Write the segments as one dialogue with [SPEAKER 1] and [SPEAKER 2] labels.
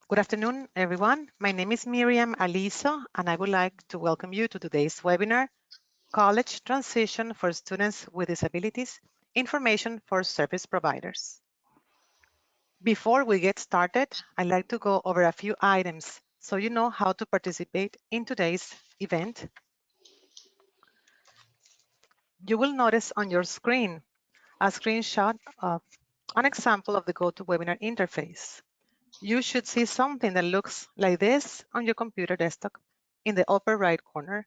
[SPEAKER 1] Good afternoon, everyone. My name is Miriam Aliso, and I would like to welcome you to today's webinar, College Transition for Students with Disabilities, Information for Service Providers. Before we get started, I'd like to go over a few items so you know how to participate in today's event. You will notice on your screen a screenshot of an example of the GoToWebinar interface. You should see something that looks like this on your computer desktop in the upper right corner.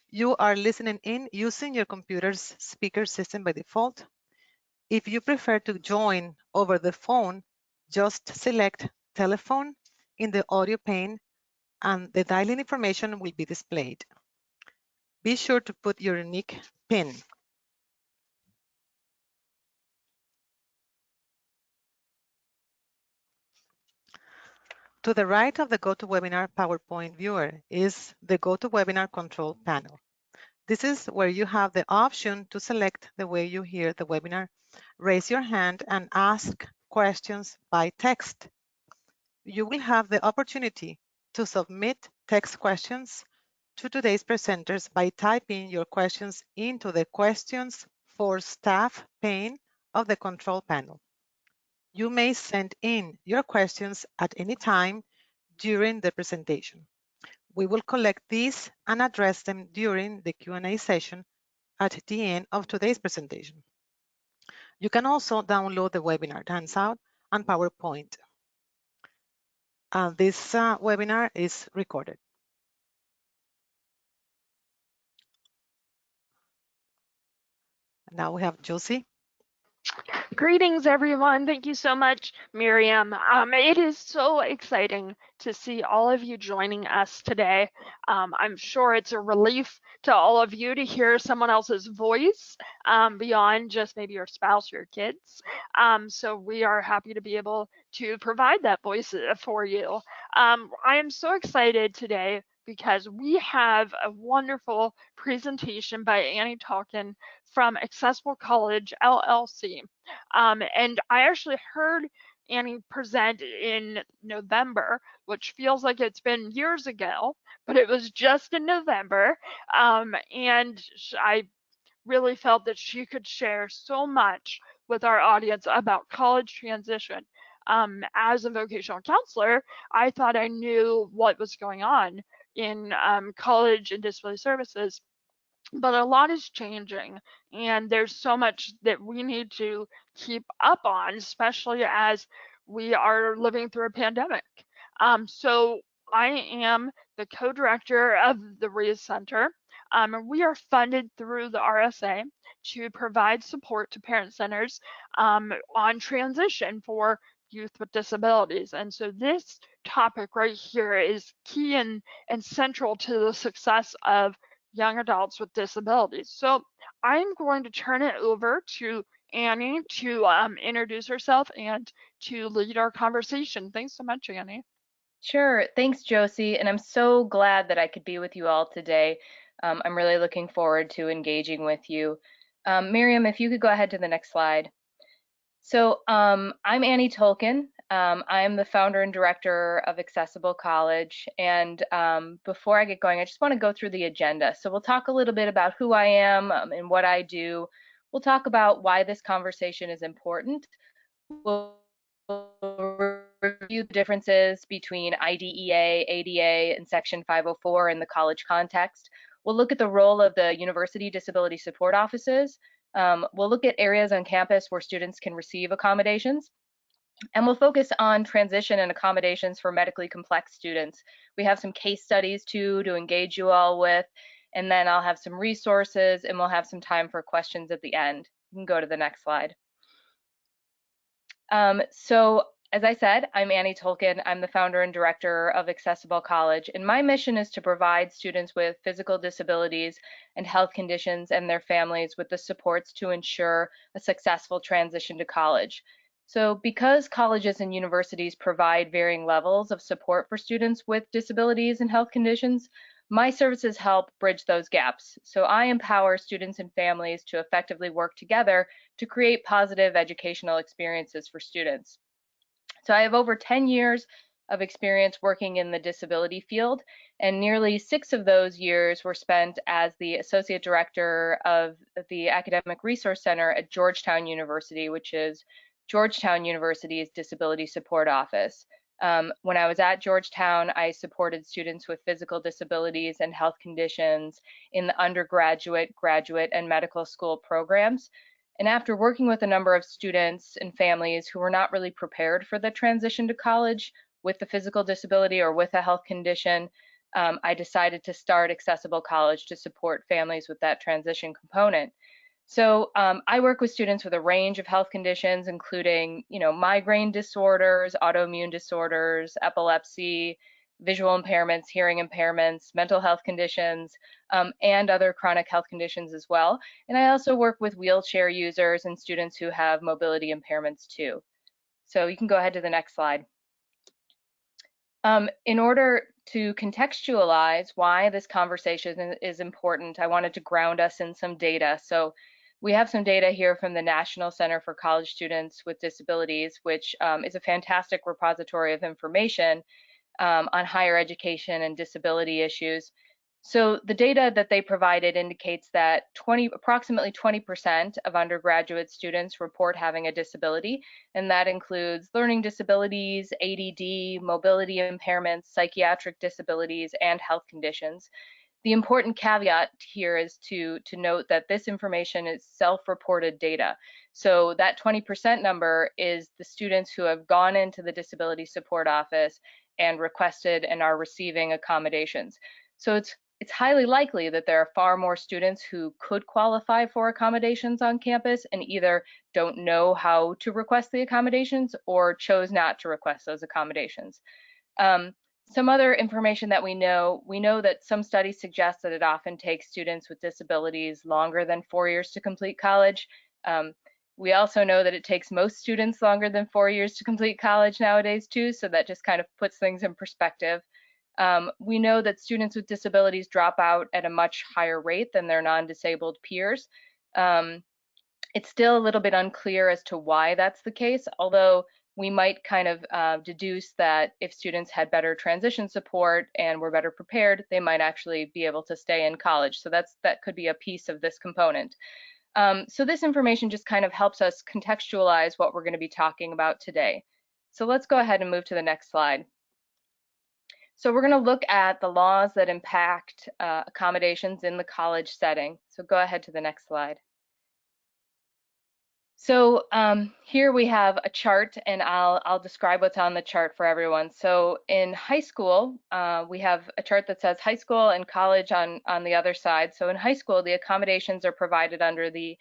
[SPEAKER 1] You are listening in using your computer's speaker system by default. If you prefer to join over the phone, just select telephone in the audio pane and the dial-in information will be displayed. Be sure to put your unique PIN. To the right of the GoToWebinar PowerPoint viewer is the GoToWebinar control panel. This is where you have the option to select the way you hear the webinar, raise your hand, and ask questions by text. You will have the opportunity to submit text questions to today's presenters by typing your questions into the Questions for Staff pane of the control panel. You may send in your questions at any time during the presentation. We will collect these and address them during the Q&A session at the end of today's presentation. You can also download the webinar handout and PowerPoint. This webinar is recorded. Now we have Josie.
[SPEAKER 2] Greetings, everyone. Thank you so much, Miriam. It is so exciting to see all of you joining us today. I'm sure it's a relief to all of you to hear someone else's voice beyond just maybe your spouse or your kids. So we are happy to be able to provide that voice for you. I am so excited today because we have a wonderful presentation by Annie Tulkin from Accessible College, LLC. And I actually heard Annie present in November, which feels like it's been years ago, but it was just in November. And I really felt that she could share so much with our audience about college transition. As a vocational counselor, I thought I knew what was going on in college and disability services, but a lot is changing, and there's so much that we need to keep up on, especially as we are living through a pandemic. So I am the co-director of the REIS Center, and we are funded through the RSA to provide support to parent centers on transition for youth with disabilities. And so this topic right here is key and central to the success of young adults with disabilities. So I'm going to turn it over to Annie to introduce herself and to lead our conversation. Thanks so much, Annie.
[SPEAKER 3] Sure. Thanks, Josie. And I'm so glad that I could be with you all today. I'm really looking forward to engaging with you. Miriam, if you could go ahead to the next slide. So I'm Annie Tulkin. I'm the founder and director of Accessible College. And before I get going, I just want to go through the agenda. So we'll talk a little bit about who I am and what I do. We'll talk about why this conversation is important. We'll review the differences between IDEA, ADA, and Section 504 in the college context. We'll look at the role of the university disability support offices. We'll look at areas on campus where students can receive accommodations. And we'll focus on transition and accommodations for medically complex students. We have some case studies too to engage you all with, and then I'll have some resources and we'll have some time for questions at the end. You can go to the next slide. So as I said, I'm Annie Tulkin. I'm the founder and director of Accessible College, and my mission is to provide students with physical disabilities and health conditions and their families with the supports to ensure a successful transition to college. So because colleges and universities provide varying levels of support for students with disabilities and health conditions, my services help bridge those gaps. So I empower students and families to effectively work together to create positive educational experiences for students. So I have over 10 years of experience working in the disability field, and nearly 6 of those years were spent as the Associate Director of the Academic Resource Center at Georgetown University, which is Georgetown University's Disability Support Office. When I was at Georgetown, I supported students with physical disabilities and health conditions in the undergraduate, graduate, and medical school programs. And after working with a number of students and families who were not really prepared for the transition to college with a physical disability or with a health condition, I decided to start Accessible College to support families with that transition component. So I work with students with a range of health conditions, including, migraine disorders, autoimmune disorders, epilepsy, visual impairments, hearing impairments, mental health conditions, and other chronic health conditions as well. And I also work with wheelchair users and students who have mobility impairments too. So you can go ahead to the next slide. In order to contextualize why this conversation is important, I wanted to ground us in some data. So we have some data here from the National Center for College Students with Disabilities, which is a fantastic repository of information on higher education and disability issues. So the data that they provided indicates that approximately 20% of undergraduate students report having a disability, and that includes learning disabilities, ADD, mobility impairments, psychiatric disabilities, and health conditions. The important caveat here is to note that this information is self-reported data. So that 20% number is the students who have gone into the Disability Support Office and requested and are receiving accommodations. So it's highly likely that there are far more students who could qualify for accommodations on campus and either don't know how to request the accommodations or chose not to request those accommodations. Some other information that we know that some studies suggest that it often takes students with disabilities longer than 4 years to complete college. We also know that it takes most students longer than 4 years to complete college nowadays too, so that just kind of puts things in perspective. We know that students with disabilities drop out at a much higher rate than their non-disabled peers. It's still a little bit unclear as to why that's the case, although we might kind of deduce that if students had better transition support and were better prepared, they might actually be able to stay in college. So that could be a piece of this component. So this information just kind of helps us contextualize what we're going to be talking about today. So let's go ahead and move to the next slide. So we're going to look at the laws that impact accommodations in the college setting. So go ahead to the next slide. So here we have a chart, and I'll describe what's on the chart for everyone. So in high school, we have a chart that says high school and college on the other side. So in high school, the accommodations are provided under the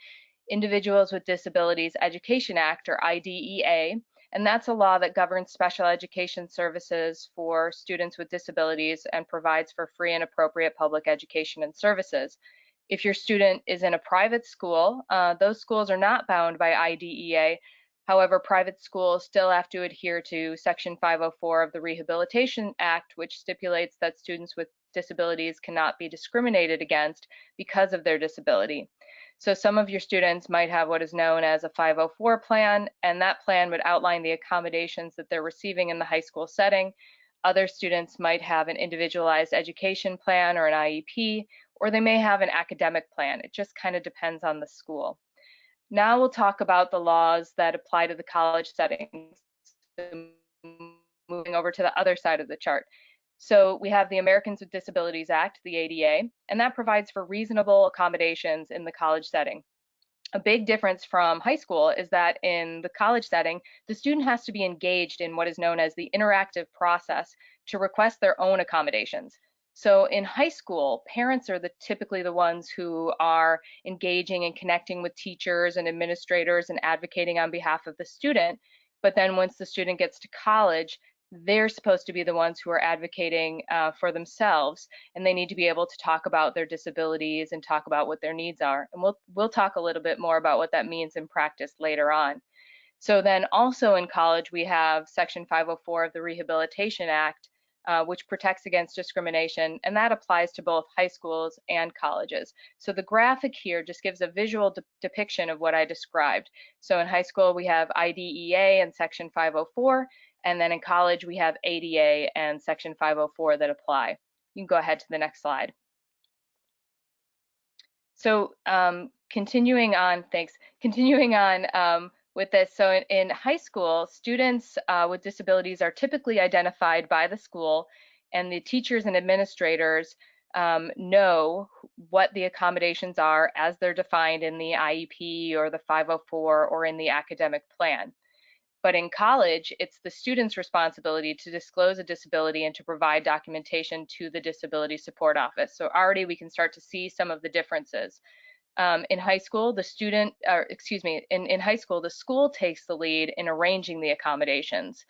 [SPEAKER 3] Individuals with Disabilities Education Act, or IDEA, and that's a law that governs special education services for students with disabilities and provides for free and appropriate public education and services. If your student is in a private school, those schools are not bound by IDEA. However, private schools still have to adhere to Section 504 of the Rehabilitation Act, which stipulates that students with disabilities cannot be discriminated against because of their disability. So some of your students might have what is known as a 504 plan, and that plan would outline the accommodations that they're receiving in the high school setting. Other students might have an individualized education plan or an IEP, or they may have an academic plan. It just kind of depends on the school. Now we'll talk about the laws that apply to the college settings. Moving over to the other side of the chart. So we have the Americans with Disabilities Act, the ADA, and that provides for reasonable accommodations in the college setting. A big difference from high school is that in the college setting, the student has to be engaged in what is known as the interactive process to request their own accommodations. So in high school, parents are typically the ones who are engaging and connecting with teachers and administrators and advocating on behalf of the student. But then once the student gets to college, they're supposed to be the ones who are advocating for themselves, and they need to be able to talk about their disabilities and talk about what their needs are. And we'll talk a little bit more about what that means in practice later on. So then also in college, we have Section 504 of the Rehabilitation Act, which protects against discrimination, and that applies to both high schools and colleges. So the graphic here just gives a visual depiction of what I described. So in high school, we have IDEA and Section 504, And then in college, we have ADA and Section 504 that apply. You can go ahead to the next slide. So continuing on with this, so in high school, students with disabilities are typically identified by the school, and the teachers and administrators know what the accommodations are as they're defined in the IEP or the 504 or in the academic plan. But in college, it's the student's responsibility to disclose a disability and to provide documentation to the Disability Support Office. So already we can start to see some of the differences. In high school, the school takes the lead in arranging the accommodations.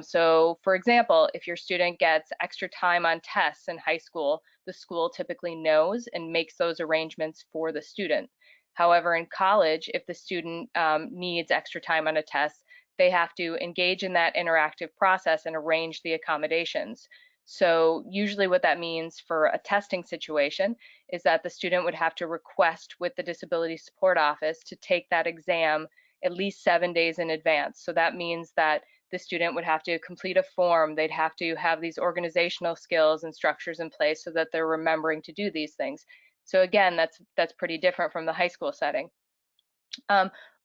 [SPEAKER 3] So for example, if your student gets extra time on tests in high school, the school typically knows and makes those arrangements for the student. However, in college, if the student needs extra time on a test, they have to engage in that interactive process and arrange the accommodations. So usually what that means for a testing situation is that the student would have to request with the Disability Support Office to take that exam at least 7 days in advance. So that means that the student would have to complete a form. They'd have to have these organizational skills and structures in place so that they're remembering to do these things. So again, that's pretty different from the high school setting.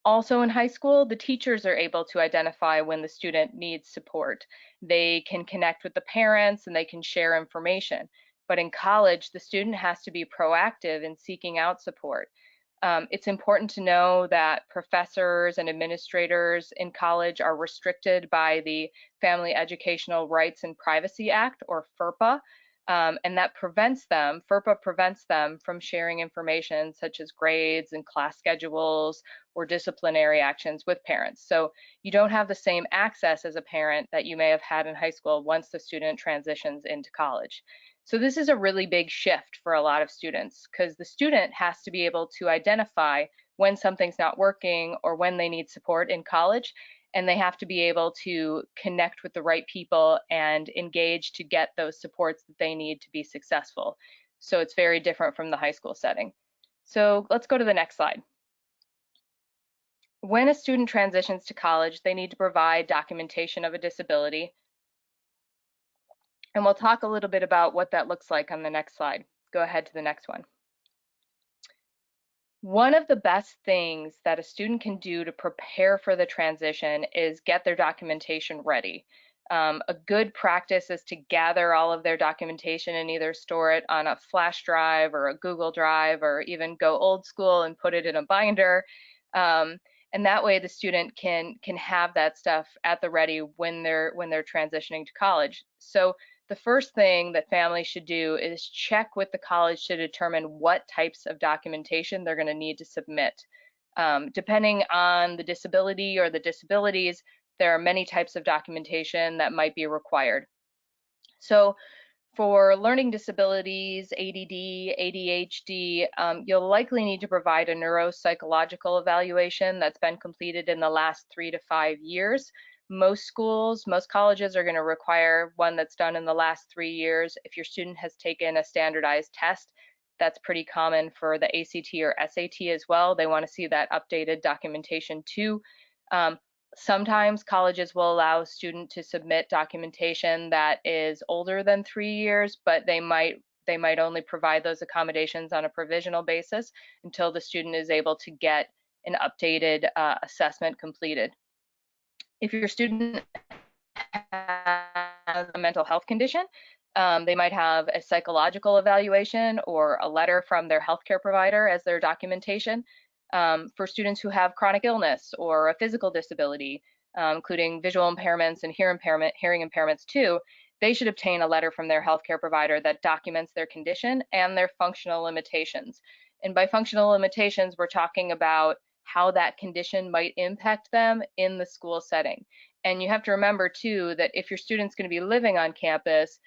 [SPEAKER 3] Also in high school, the teachers are able to identify when the student needs support. They can connect with the parents and they can share information. But in college, the student has to be proactive in seeking out support. It's important to know that professors and administrators in college are restricted by the Family Educational Rights and Privacy Act, or FERPA, and that FERPA prevents them from sharing information such as grades and class schedules or disciplinary actions with parents. So you don't have the same access as a parent that you may have had in high school once the student transitions into college. So this is a really big shift for a lot of students, because the student has to be able to identify when something's not working or when they need support in college, and they have to be able to connect with the right people and engage to get those supports that they need to be successful. So it's very different from the high school setting. So let's go to the next slide. When a student transitions to college, they need to provide documentation of a disability. And we'll talk a little bit about what that looks like on the next slide. Go ahead to the next one. One of the best things that a student can do to prepare for the transition is get their documentation ready. A good practice is to gather all of their documentation and either store it on a flash drive or a Google Drive, or even go old school and put it in a binder. And that way the student can have that stuff at the ready when they're transitioning to college. So the first thing that families should do is check with the college to determine what types of documentation they're going to need to submit. Depending on the disability or the disabilities, there are many types of documentation that might be required. So for learning disabilities, ADD, ADHD, you'll likely need to provide a neuropsychological evaluation that's been completed in the last 3 to 5 years. Most colleges are going to require one that's done in the last 3 years. If your student has taken a standardized test, that's pretty common for the ACT or SAT as well. They want to see that updated documentation too. Sometimes colleges will allow a student to submit documentation that is older than 3 years, but they might only provide those accommodations on a provisional basis until the student is able to get an updated assessment completed. If your student has a mental health condition, they might have a psychological evaluation or a letter from their healthcare provider as their documentation. For students who have chronic illness or a physical disability, including visual impairments and hearing impairments too, they should obtain a letter from their healthcare provider that documents their condition and their functional limitations. And by functional limitations, we're talking about how that condition might impact them in the school setting. And you have to remember too that if your student's going to be living on campus,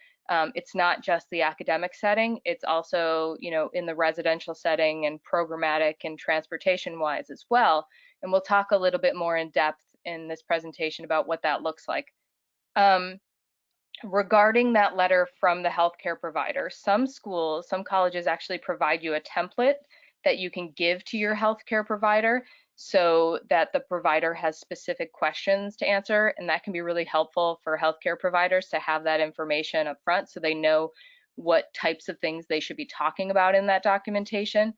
[SPEAKER 3] it's not just the academic setting, it's also, in the residential setting and programmatic and transportation wise as well. And we'll talk a little bit more in depth in this presentation about what that looks like. Regarding that letter from the healthcare provider, some colleges actually provide you a template that you can give to your healthcare provider. so that the provider has specific questions to answer, and that can be really helpful for healthcare providers to have that information up front so they know what types of things they should be talking about in that documentation.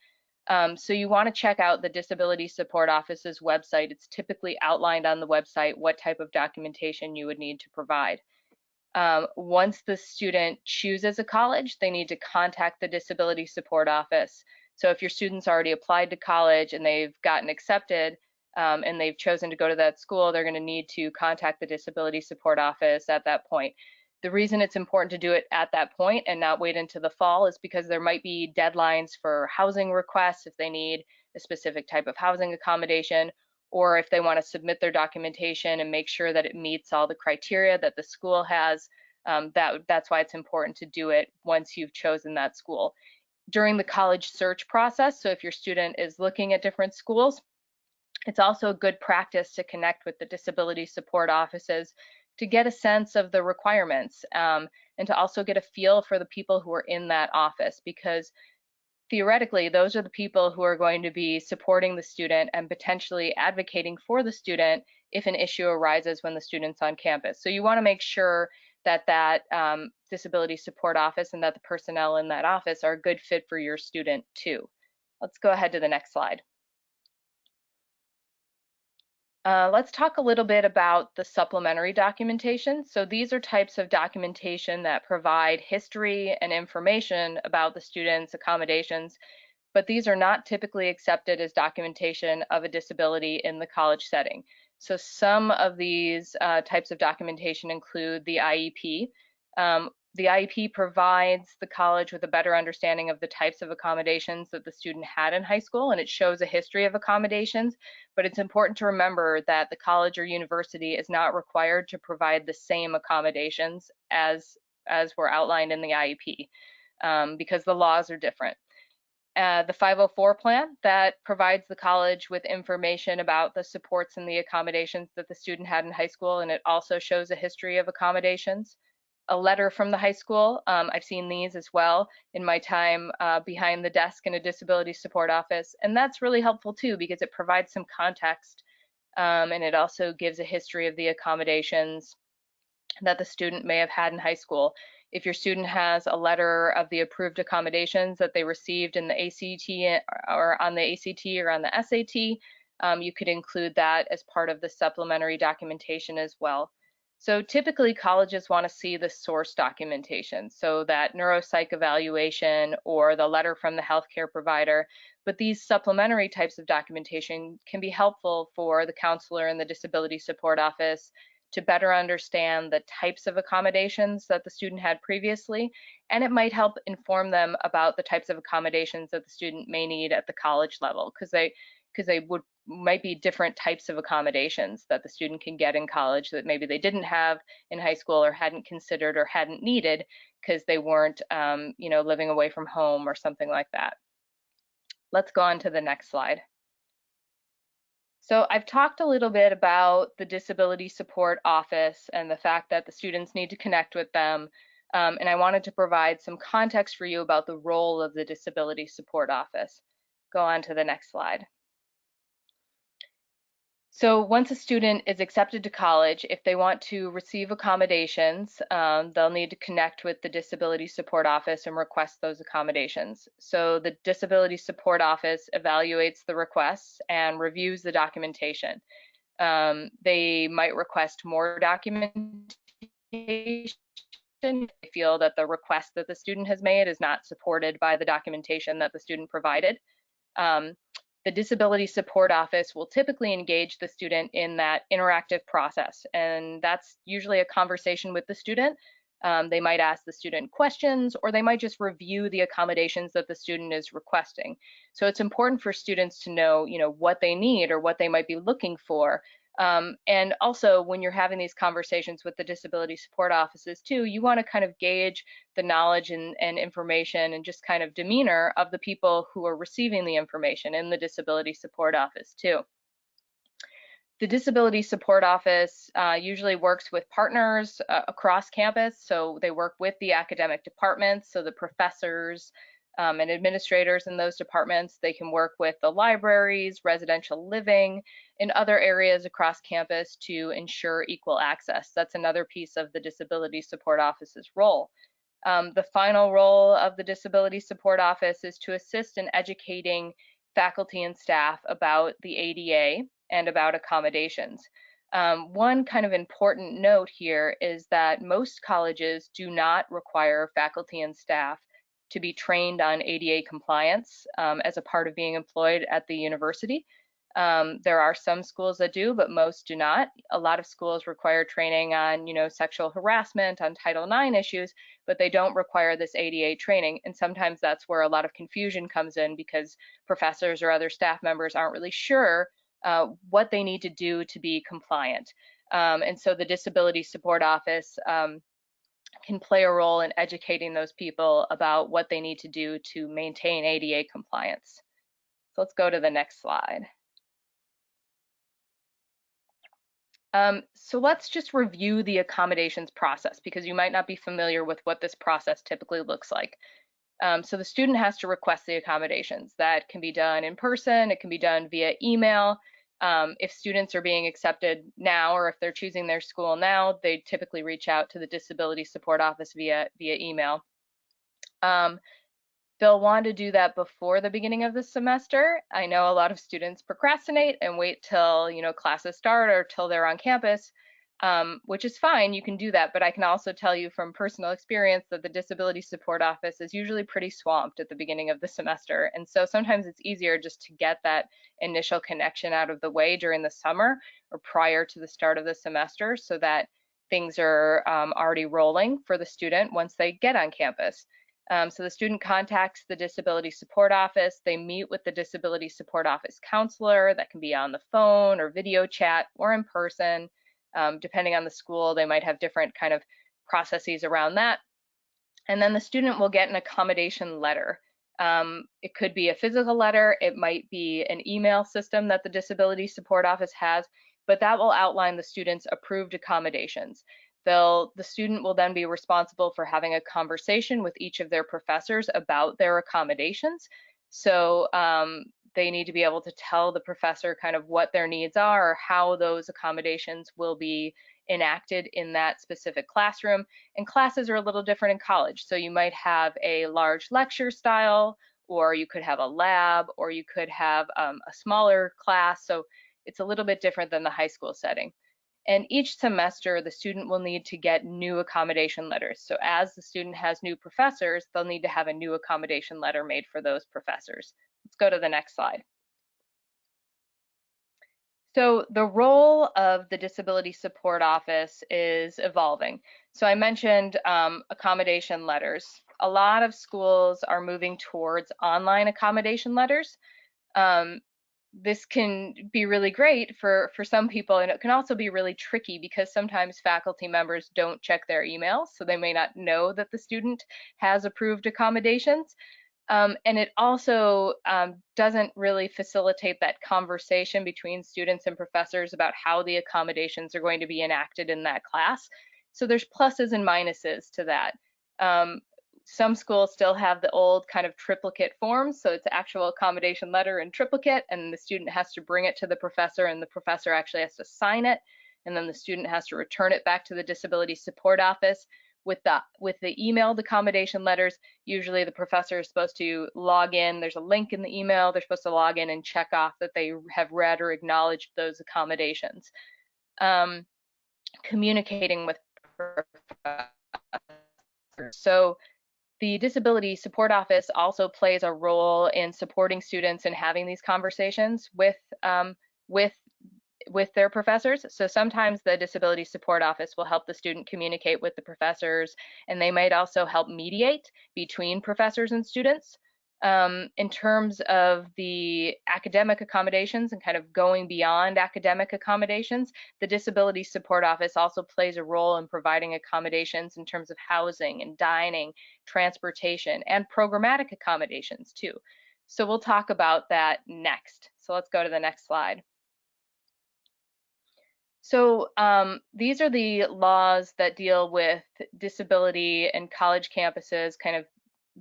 [SPEAKER 3] So you want to check out the Disability Support Office's website. It's typically outlined on the website what type of documentation you would need to provide. Once the student chooses a college, they need to contact the Disability Support Office. So if your student's already applied to college and they've gotten accepted and they've chosen to go to that school, they're going to need to contact the Disability Support Office at that point. The reason it's important to do it at that point and not wait into the fall is because there might be deadlines for housing requests if they need a specific type of housing accommodation, or if they want to submit their documentation and make sure that it meets all the criteria that the school has. That's why it's important to do it once you've chosen that school. During the college search process, so if your student is looking at different schools, it's also a good practice to connect with the disability support offices to get a sense of the requirements and to also get a feel for the people who are in that office, because theoretically, those are the people who are going to be supporting the student and potentially advocating for the student if an issue arises when the student's on campus. So you want to make sure that that disability support office and that the personnel in that office are a good fit for your student too. Let's go ahead to the next slide. Let's talk a little bit about the supplementary documentation. So these are types of documentation that provide history and information about the student's accommodations, but these are not typically accepted as documentation of a disability in the college setting. So some of these types of documentation include the IEP. The IEP provides the college with a better understanding of the types of accommodations that the student had in high school, and it shows a history of accommodations, but it's important to remember that the college or university is not required to provide the same accommodations as were outlined in the IEP because the laws are different. The 504 plan that provides the college with information about the supports and the accommodations that the student had in high school, and it also shows a history of accommodations. A letter from the high school, I've seen these as well in my time behind the desk in a disability support office, and that's really helpful too because it provides some context and it also gives a history of the accommodations that the student may have had in high school. If your student has a letter of the approved accommodations that they received in the ACT or on the ACT or on the SAT, you could include that as part of the supplementary documentation as well. So typically colleges want to see the source documentation, so that neuropsych evaluation or the letter from the healthcare provider, but these supplementary types of documentation can be helpful for the counselor in the disability support office to better understand the types of accommodations that the student had previously, and it might help inform them about the types of accommodations that the student may need at the college level, because they might be different types of accommodations that the student can get in college that maybe they didn't have in high school or hadn't considered or hadn't needed because they weren't living away from home or something like that. Let's go on to the next slide. So I've talked a little bit about the Disability Support Office and the fact that the students need to connect with them, and I wanted to provide some context for you about the role of the Disability Support Office. Go on to the next slide. So once a student is accepted to college, if they want to receive accommodations, they'll need to connect with the Disability Support Office and request those accommodations. So the Disability Support Office evaluates the requests and reviews the documentation. They might request more documentation if they feel that the request that the student has made is not supported by the documentation that the student provided. The Disability Support Office will typically engage the student in that interactive process, and that's usually a conversation with the student. They might ask the student questions, or they might just review the accommodations that the student is requesting. So it's important for students to know, what they need or what they might be looking for. And also, when you're having these conversations with the disability support offices too, you want to kind of gauge the knowledge and information and just kind of demeanor of the people who are receiving the information in the disability support office too. The Disability Support Office usually works with partners across campus, so they work with the academic departments, so the professors, and administrators in those departments. They can work with the libraries, residential living, and other areas across campus to ensure equal access. That's another piece of the Disability Support Office's role. The final role of the Disability Support Office is to assist in educating faculty and staff about the ADA and about accommodations. One kind of important note here is that most colleges do not require faculty and staff to be trained on ADA compliance as a part of being employed at the university. There are some schools that do, but most do not. A lot of schools require training on, sexual harassment, on Title IX issues, but they don't require this ADA training. And sometimes that's where a lot of confusion comes in because professors or other staff members aren't really sure what they need to do to be compliant. And so the Disability Support Office can play a role in educating those people about what they need to do to maintain ADA compliance. So let's go to the next slide. So let's just review the accommodations process because you might not be familiar with what this process typically looks like. So the student has to request the accommodations. That can be done in person, it can be done via email. If students are being accepted now or if they're choosing their school now, they typically reach out to the Disability Support Office via email. They'll want to do that before the beginning of the semester. I know a lot of students procrastinate and wait till classes start or till they're on campus, which is fine. You can do that, but I can also tell you from personal experience that the Disability Support Office is usually pretty swamped at the beginning of the semester, and so sometimes it's easier just to get that initial connection out of the way during the summer or prior to the start of the semester so that things are already rolling for the student once they get on campus. So the student contacts the Disability Support Office. They meet with the Disability Support Office counselor. That can be on the phone or video chat or in person. Depending on the school, they might have different kind of processes around that. And then the student will get an accommodation letter. It could be a physical letter. It might be an email system that the Disability Support Office has, but that will outline the student's approved accommodations. The student will then be responsible for having a conversation with each of their professors about their accommodations. So they need to be able to tell the professor kind of what their needs are or how those accommodations will be enacted in that specific classroom. And classes are a little different in college. So you might have a large lecture style, or you could have a lab, or you could have a smaller class. So it's a little bit different than the high school setting. And each semester, the student will need to get new accommodation letters. So as the student has new professors, they'll need to have a new accommodation letter made for those professors. Let's go to the next slide. So the role of the Disability Support Office is evolving. So I mentioned accommodation letters. A lot of schools are moving towards online accommodation letters. This can be really great for some people, and it can also be really tricky because sometimes faculty members don't check their emails, so they may not know that the student has approved accommodations. And it also doesn't really facilitate that conversation between students and professors about how the accommodations are going to be enacted in that class. So there's pluses and minuses to that. Some schools still have the old kind of triplicate forms, so it's an actual accommodation letter in triplicate, and the student has to bring it to the professor, and the professor actually has to sign it, and then the student has to return it back to the Disability Support Office. With the emailed accommodation letters, usually the professor is supposed to log in. There's a link in the email. They're supposed to log in and check off that they have read or acknowledged those accommodations. Communicating with professors. So the Disability Support Office also plays a role in supporting students and having these conversations with their professors. So sometimes the Disability Support Office will help the student communicate with the professors, and they might also help mediate between professors and students. In terms of the academic accommodations and kind of going beyond academic accommodations, the Disability Support Office also plays a role in providing accommodations in terms of housing and dining, transportation, and programmatic accommodations too. So we'll talk about that next. So let's go to the next slide. So these are the laws that deal with disability and college campuses, kind of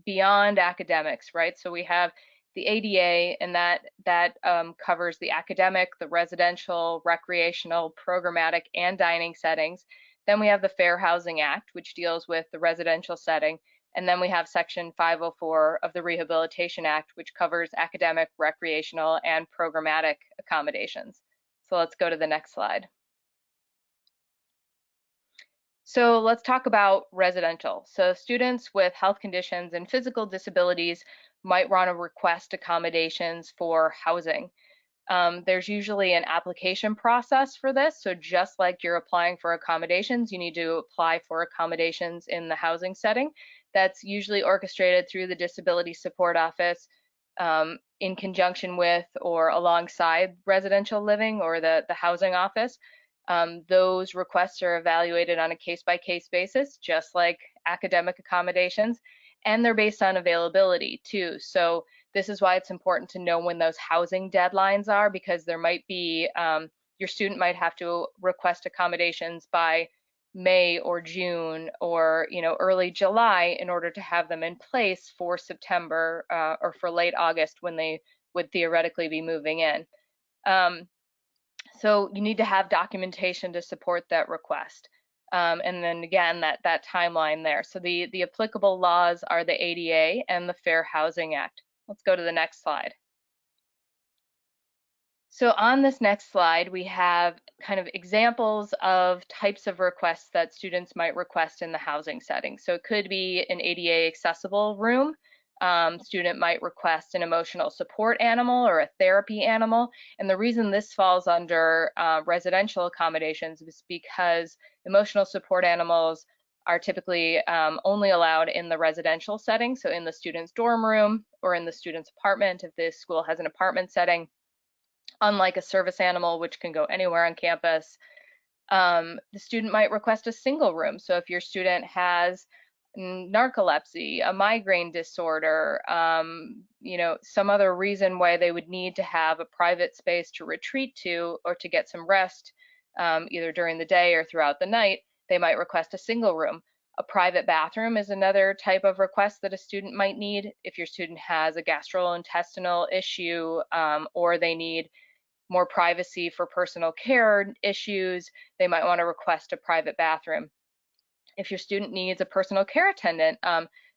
[SPEAKER 3] beyond academics, right? So we have the ADA, and that covers the academic, the residential, recreational, programmatic, and dining settings. Then we have the Fair Housing Act, which deals with the residential setting. And then we have Section 504 of the Rehabilitation Act, which covers academic, recreational, and programmatic accommodations. So let's go to the next slide. So let's talk about residential. So students with health conditions and physical disabilities might want to request accommodations for housing. There's usually an application process for this. So just like you're applying for accommodations, you need to apply for accommodations in the housing setting. That's usually orchestrated through the Disability Support Office in conjunction with or alongside residential living or the housing office. Those requests are evaluated on a case-by-case basis, just like academic accommodations, and they're based on availability too. So this is why it's important to know when those housing deadlines are, because there might be, your student might have to request accommodations by May or June or early July in order to have them in place for September or for late August when they would theoretically be moving in. So you need to have documentation to support that request. And then again, that timeline there. So the applicable laws are the ADA and the Fair Housing Act. Let's go to the next slide. So on this next slide, we have kind of examples of types of requests that students might request in the housing setting. So it could be an ADA accessible room. Student might request an emotional support animal or a therapy animal. And the reason this falls under residential accommodations is because emotional support animals are typically only allowed in the residential setting, so in the student's dorm room or in the student's apartment if the school has an apartment setting, unlike a service animal which can go anywhere on campus. The student might request a single room, so if your student has narcolepsy, a migraine disorder, some other reason why they would need to have a private space to retreat to or to get some rest, either during the day or throughout the night, they might request a single room. A private bathroom is another type of request that a student might need. If your student has a gastrointestinal issue or they need more privacy for personal care issues, they might want to request a private bathroom. If your student needs a personal care attendant,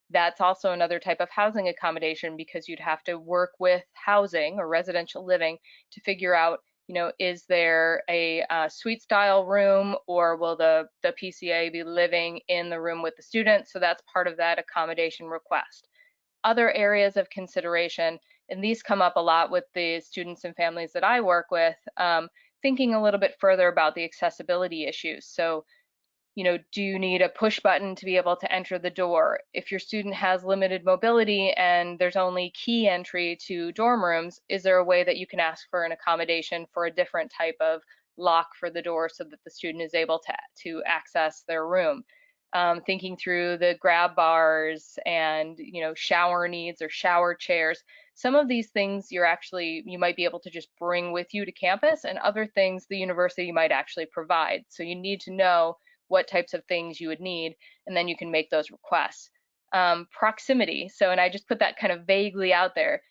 [SPEAKER 3] that's also another type of housing accommodation, because you'd have to work with housing or residential living to figure out, is there a suite style room, or will the PCA be living in the room with the student? So that's part of that accommodation request. Other areas of consideration, and these come up a lot with the students and families that I work with, thinking a little bit further about the accessibility issues. So, do you need a push button to be able to enter the door? If your student has limited mobility and there's only key entry to dorm rooms, is there a way that you can ask for an accommodation for a different type of lock for the door so that the student is able to access their room? Thinking through the grab bars and shower needs or shower chairs. Some of these things you might be able to just bring with you to campus, and other things the university might actually provide. So you need to know what types of things you would need, and then you can make those requests. Proximity. So, and I just put that kind of vaguely out there.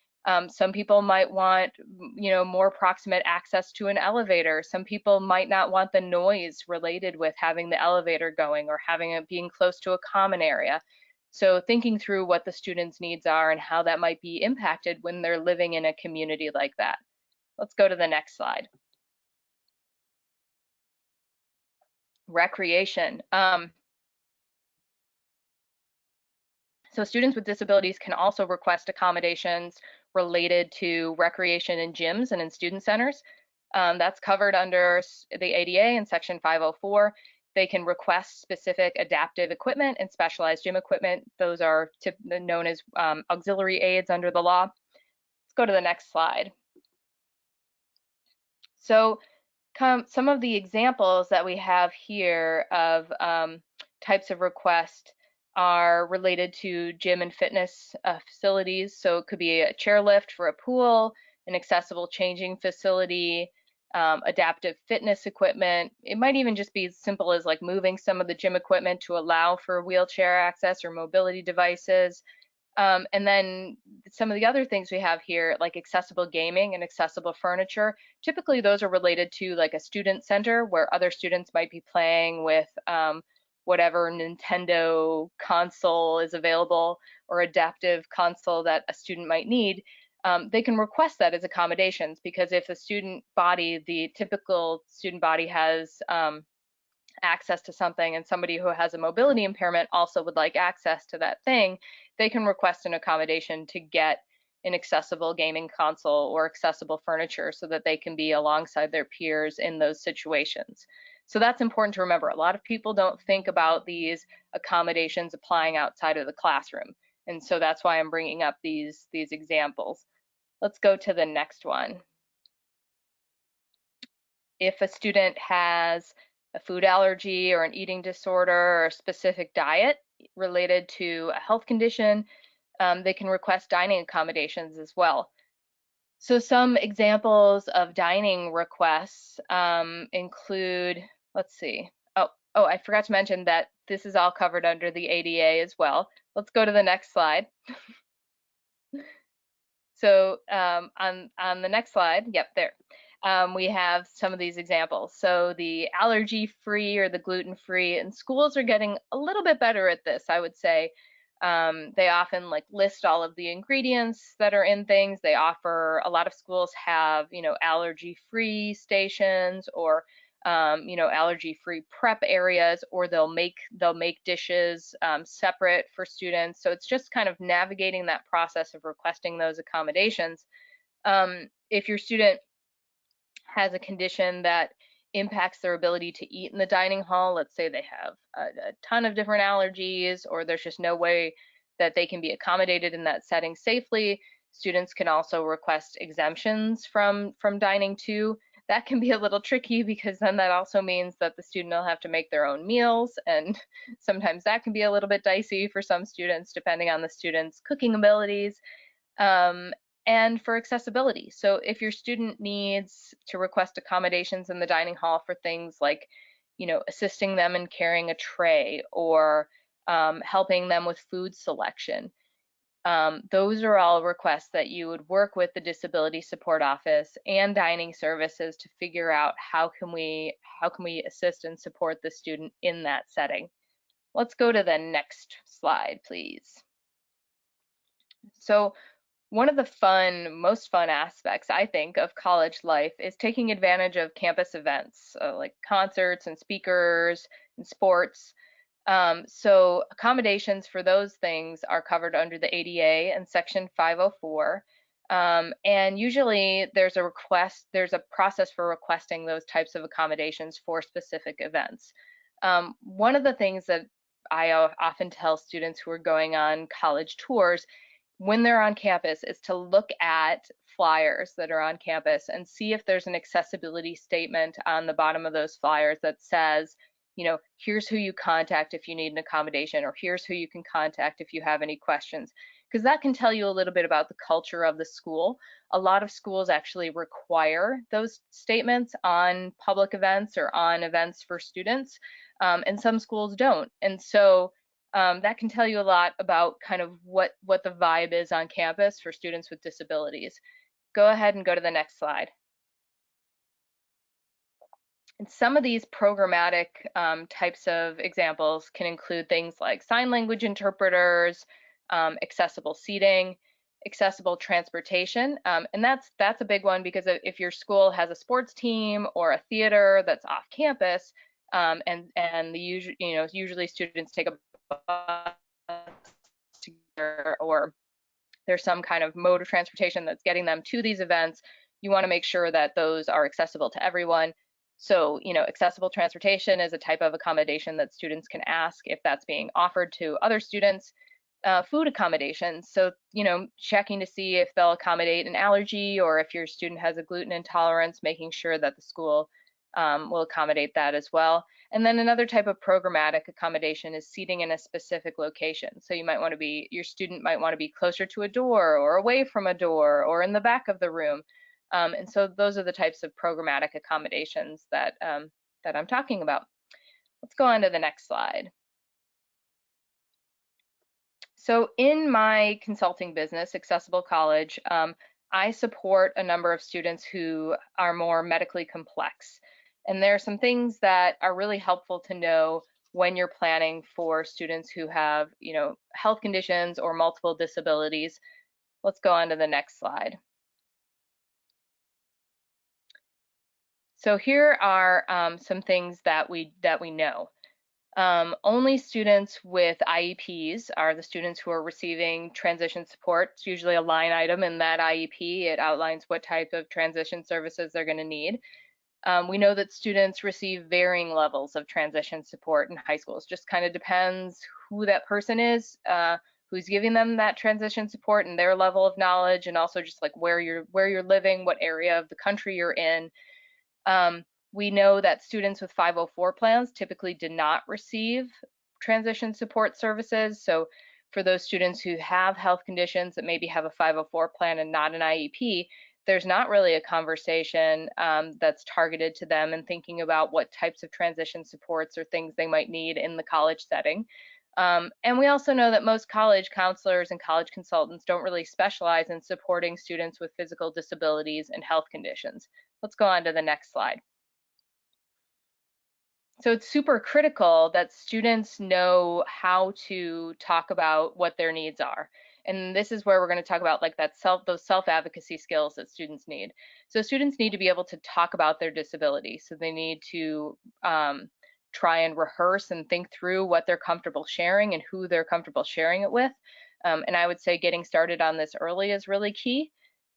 [SPEAKER 3] Some people might want, more proximate access to an elevator. Some people might not want the noise related with having the elevator going or having it being close to a common area. So thinking through what the students' needs are and how that might be impacted when they're living in a community like that. Let's go to the next slide. Recreation. So students with disabilities can also request accommodations related to recreation in gyms and in student centers. That's covered under the ADA in Section 504. They can request specific adaptive equipment and specialized gym equipment. Those are known as auxiliary aids under the law. Let's go to the next slide. So some of the examples that we have here of types of requests are related to gym and fitness facilities. So it could be a chairlift for a pool, an accessible changing facility, adaptive fitness equipment. It might even just be as simple as like moving some of the gym equipment to allow for wheelchair access or mobility devices. And then some of the other things we have here, like accessible gaming and accessible furniture, typically those are related to like a student center where other students might be playing with whatever Nintendo console is available or adaptive console that a student might need. They can request that as accommodations, because if the student body, the typical student body has access to something and somebody who has a mobility impairment also would like access to that thing, they can request an accommodation to get an accessible gaming console or accessible furniture so that they can be alongside their peers in those situations. So that's important to remember. A lot of people don't think about these accommodations applying outside of the classroom. And so that's why I'm bringing up these examples. Let's go to the next one. If a student has a food allergy or an eating disorder or a specific diet related to a health condition, they can request dining accommodations as well. So some examples of dining requests include, let's see, oh, I forgot to mention that this is all covered under the ADA as well. Let's go to the next slide. So on the next slide, yep, there. We have some of these examples. So the allergy-free or the gluten-free, and schools are getting a little bit better at this, I would say. They often like list all of the ingredients that are in things. They offer, a lot of schools have, you know, allergy-free stations or you know, allergy-free prep areas, or they'll make dishes separate for students. So it's just kind of navigating that process of requesting those accommodations. If your student has a condition that impacts their ability to eat in the dining hall, let's say they have a ton of different allergies, or there's just no way that they can be accommodated in that setting safely, students can also request exemptions from dining too. That can be a little tricky because then that also means that the student will have to make their own meals, and sometimes that can be a little bit dicey for some students depending on the student's cooking abilities. And for accessibility. So if your student needs to request accommodations in the dining hall for things like, you know, assisting them in carrying a tray or helping them with food selection, those are all requests that you would work with the Disability Support Office and dining services to figure out how can we assist and support the student in that setting. Let's go to the next slide, please. So one of the most fun aspects, I think, of college life is taking advantage of campus events, like concerts and speakers and sports. So accommodations for those things are covered under the ADA and Section 504. And usually there's a process for requesting those types of accommodations for specific events. One of the things that I often tell students who are going on college tours when they're on campus is to look at flyers that are on campus and see if there's an accessibility statement on the bottom of those flyers that says, you know, here's who you contact if you need an accommodation, or here's who you can contact if you have any questions, because that can tell you a little bit about the culture of the school. A lot of schools actually require those statements on public events or on events for students, and some schools don't. And so that can tell you a lot about kind of what the vibe is on campus for students with disabilities. Go ahead and go to the next slide. And some of these programmatic types of examples can include things like sign language interpreters, accessible seating, accessible transportation, and that's a big one, because if your school has a sports team or a theater that's off campus, and usually students take a bus together, or there's some kind of mode of transportation that's getting them to these events, you want to make sure that those are accessible to everyone. So, you know, accessible transportation is a type of accommodation that students can ask if that's being offered to other students. Food accommodations, so, you know, checking to see if they'll accommodate an allergy, or if your student has a gluten intolerance, making sure that the school will accommodate that as well. And then another type of programmatic accommodation is seating in a specific location. So you might want to be, your student might want to be closer to a door or away from a door or in the back of the room. And so those are the types of programmatic accommodations that, that I'm talking about. Let's go on to the next slide. So in my consulting business, Accessible College, I support a number of students who are more medically complex. And there are some things that are really helpful to know when you're planning for students who have, health conditions or multiple disabilities. Let's go on to the next slide. So here are some things that we know. Only students with IEPs are the students who are receiving transition support. It's usually a line item in that IEP. It outlines what type of transition services they're going to need. We know that students receive varying levels of transition support in high schools. Just kind of depends who that person is, who's giving them that transition support and their level of knowledge, and also just like where you're living, what area of the country you're in. We know that students with 504 plans typically did not receive transition support services. So for those students who have health conditions that maybe have a 504 plan and not an IEP, there's not really a conversation that's targeted to them and thinking about what types of transition supports or things they might need in the college setting. And we also know that most college counselors and college consultants don't really specialize in supporting students with physical disabilities and health conditions. Let's go on to the next slide. So it's super critical that students know how to talk about what their needs are. And this is where we're going to talk about like those self-advocacy skills that students need. So students need to be able to talk about their disability. So they need to try and rehearse and think through what they're comfortable sharing and who they're comfortable sharing it with. And I would say getting started on this early is really key.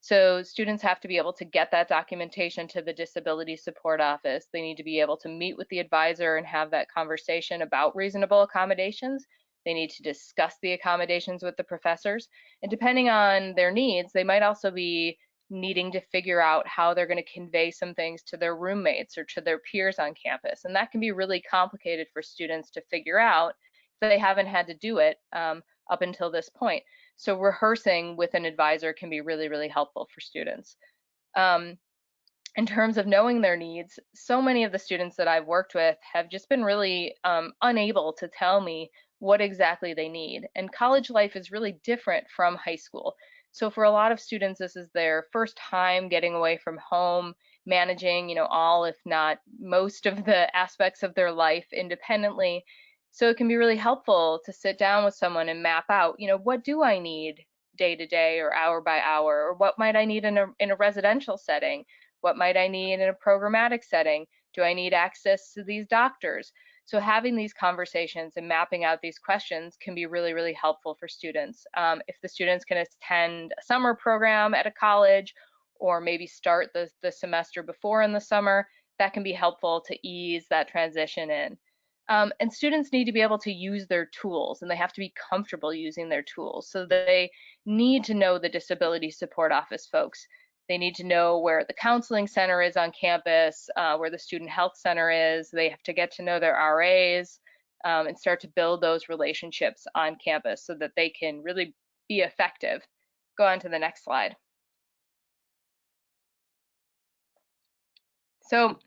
[SPEAKER 3] So students have to be able to get that documentation to the Disability Support Office. They need to be able to meet with the advisor and have that conversation about reasonable accommodations. They need to discuss the accommodations with the professors. And depending on their needs, they might also be needing to figure out how they're going to convey some things to their roommates or to their peers on campus. And that can be really complicated for students to figure out if they haven't had to do it up until this point. So rehearsing with an advisor can be really, really helpful for students. In terms of knowing their needs, so many of the students that I've worked with have just been really unable to tell me what exactly they need. And college life is really different from high school. So for a lot of students, this is their first time getting away from home, managing, all, if not most of the aspects of their life independently. So it can be really helpful to sit down with someone and map out, what do I need day to day or hour by hour, or what might I need in a residential setting? What might I need in a programmatic setting? Do I need access to these doctors? So having these conversations and mapping out these questions can be really, really helpful for students. If the students can attend a summer program at a college, or maybe start the semester before in the summer, that can be helpful to ease that transition in. And students need to be able to use their tools, and they have to be comfortable using their tools. So they need to know the Disability Support Office folks. They need to know where the counseling center is on campus, where the student health center is. They have to get to know their RAs and start to build those relationships on campus so that they can really be effective. Go on to the next slide. So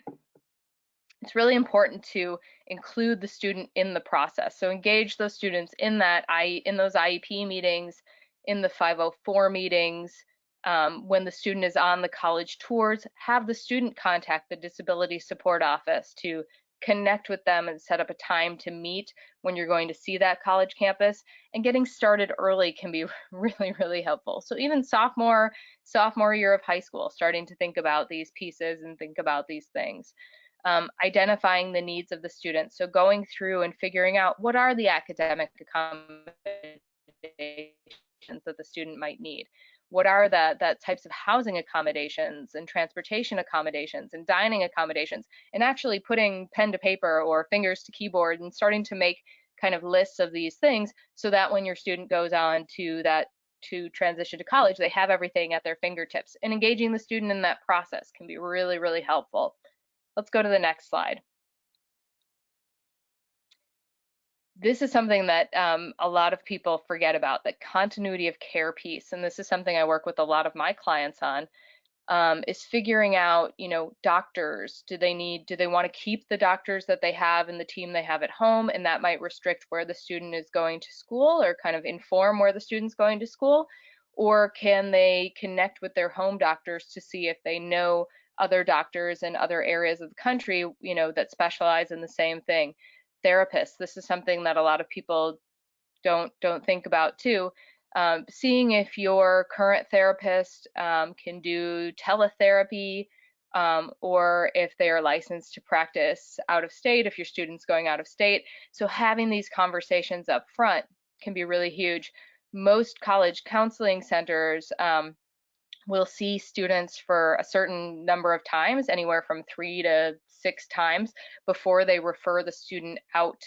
[SPEAKER 3] it's really important to include the student in the process. So engage those students in those IEP meetings, in the 504 meetings. When the student is on the college tours, have the student contact the Disability Support Office to connect with them and set up a time to meet when you're going to see that college campus. And getting started early can be really, really helpful. So even sophomore year of high school, starting to think about these pieces and think about these things. Identifying the needs of the students. So going through and figuring out what are the academic accommodations that the student might need. What are the types of housing accommodations and transportation accommodations and dining accommodations, and actually putting pen to paper or fingers to keyboard and starting to make kind of lists of these things so that when your student goes on to transition to college, they have everything at their fingertips. And engaging the student in that process can be really, really helpful. Let's go to the next slide. This is something that a lot of people forget about, the continuity of care piece. And this is something I work with a lot of my clients on. is figuring out, doctors. Do they want to keep the doctors that they have and the team they have at home, and that might restrict where the student is going to school or kind of inform where the student's going to school? Or can they connect with their home doctors to see if they know other doctors in other areas of the country, that specialize in the same thing? Therapists, this is something that a lot of people don't think about too. Seeing if your current therapist can do teletherapy, or if they are licensed to practice out of state, if your student's going out of state. So having these conversations up front can be really huge. Most college counseling centers will see students for a certain number of times, anywhere from 3 to 6 times, before they refer the student out